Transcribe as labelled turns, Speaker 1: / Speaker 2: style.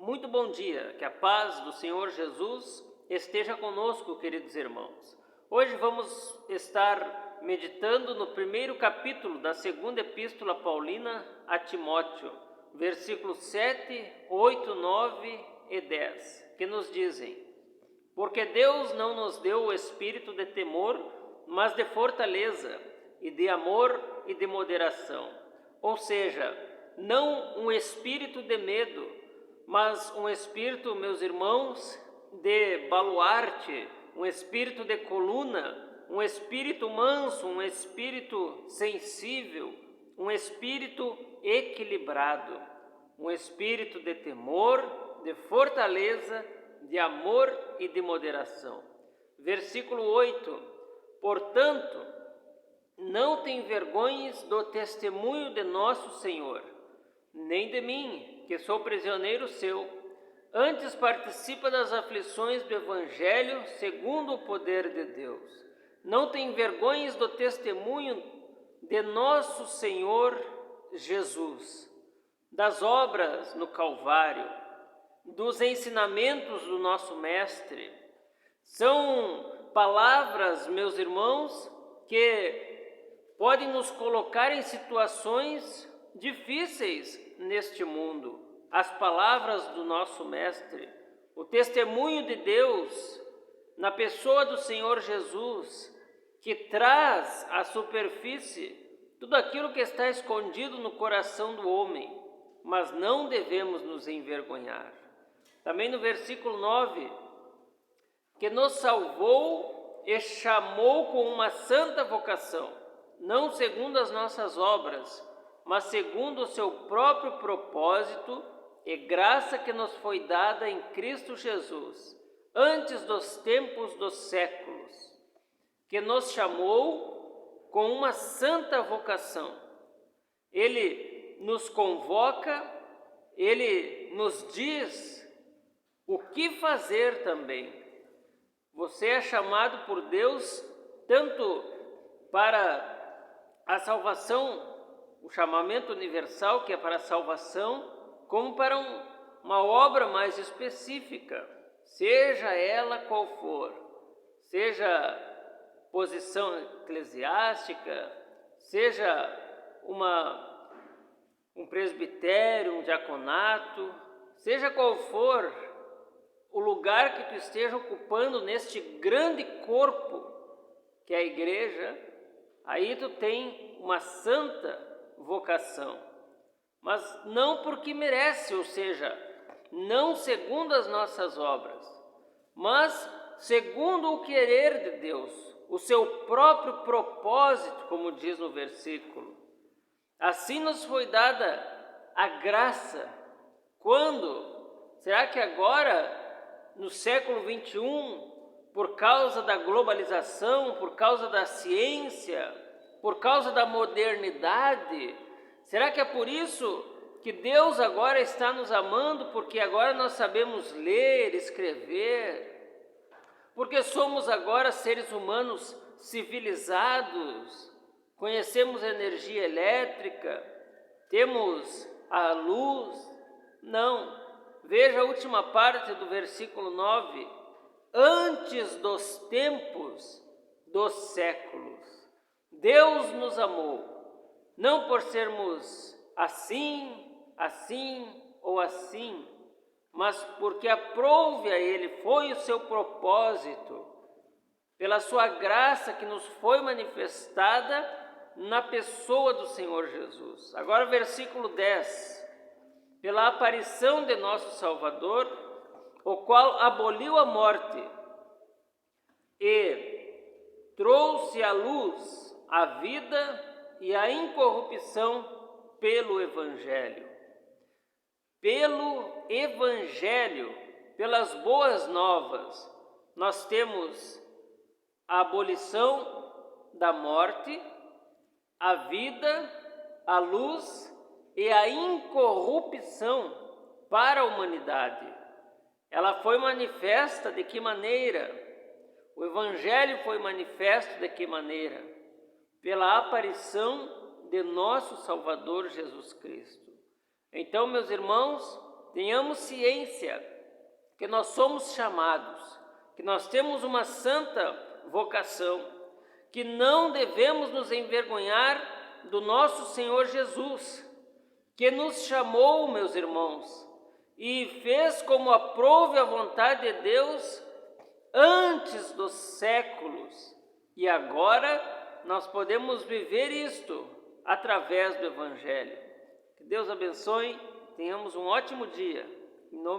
Speaker 1: Muito bom dia, que a paz do Senhor Jesus esteja conosco, queridos irmãos. Hoje vamos estar meditando no primeiro capítulo da segunda epístola paulina a Timóteo, versículos 7, 8, 9 e 10, que nos dizem: Porque Deus não nos deu o espírito de temor, mas de fortaleza, e de amor e de moderação. Ou seja, não um espírito de medo, mas um espírito, meus irmãos, de baluarte, um espírito de coluna, um espírito manso, um espírito sensível, um espírito equilibrado, um espírito de temor, de fortaleza, de amor e de moderação. Versículo 8: Portanto, não te envergonhes do testemunho de nosso Senhor, nem de mim, que sou prisioneiro seu. Antes participa das aflições do Evangelho segundo o poder de Deus. Não te envergonhes do testemunho de nosso Senhor Jesus, das obras no Calvário, dos ensinamentos do nosso Mestre. São palavras, meus irmãos, que podem nos colocar em situações difíceis neste mundo. As palavras do nosso Mestre, o testemunho de Deus na pessoa do Senhor Jesus, que traz à superfície tudo aquilo que está escondido no coração do homem, mas não devemos nos envergonhar. Também no versículo 9, que nos salvou e chamou com uma santa vocação, não segundo as nossas obras, mas segundo o seu próprio propósito e graça que nos foi dada em Cristo Jesus, antes dos tempos dos séculos, que nos chamou com uma santa vocação. Ele nos convoca, ele nos diz o que fazer também. Você é chamado por Deus tanto para a salvação, o chamamento universal, que é para a salvação, como para uma obra mais específica, seja ela qual for, seja posição eclesiástica, seja um presbitério, um diaconato, seja qual for o lugar que tu esteja ocupando neste grande corpo que é a igreja, aí tu tem uma santa vocação, mas não porque merece, ou seja, não segundo as nossas obras, mas segundo o querer de Deus, o seu próprio propósito, como diz no versículo. Assim nos foi dada a graça. Quando? Será que agora, no século 21, por causa da globalização, por causa da ciência, por causa da modernidade, será que é por isso que Deus agora está nos amando? Porque agora nós sabemos ler, escrever, porque somos agora seres humanos civilizados, conhecemos a energia elétrica, temos a luz? Não. Veja a última parte do versículo 9. Antes dos tempos dos séculos, Deus nos amou, não por sermos assim, assim ou assim, mas porque aprouve a Ele, foi o seu propósito, pela sua graça que nos foi manifestada na pessoa do Senhor Jesus. Agora versículo 10. Pela aparição de nosso Salvador, o qual aboliu a morte e trouxe à luz a vida e a incorrupção pelo Evangelho. Pelo Evangelho, pelas boas novas, nós temos a abolição da morte, a vida, a luz e a incorrupção para a humanidade. Ela foi manifesta de que maneira? O Evangelho foi manifesto de que maneira? Pela aparição de nosso Salvador Jesus Cristo. Então, meus irmãos, tenhamos ciência que nós somos chamados, que nós temos uma santa vocação, que não devemos nos envergonhar do nosso Senhor Jesus, que nos chamou, meus irmãos, e fez como aprouve a vontade de Deus antes dos séculos. E agora nós podemos viver isto através do Evangelho. Que Deus abençoe, tenhamos um ótimo dia. Em nome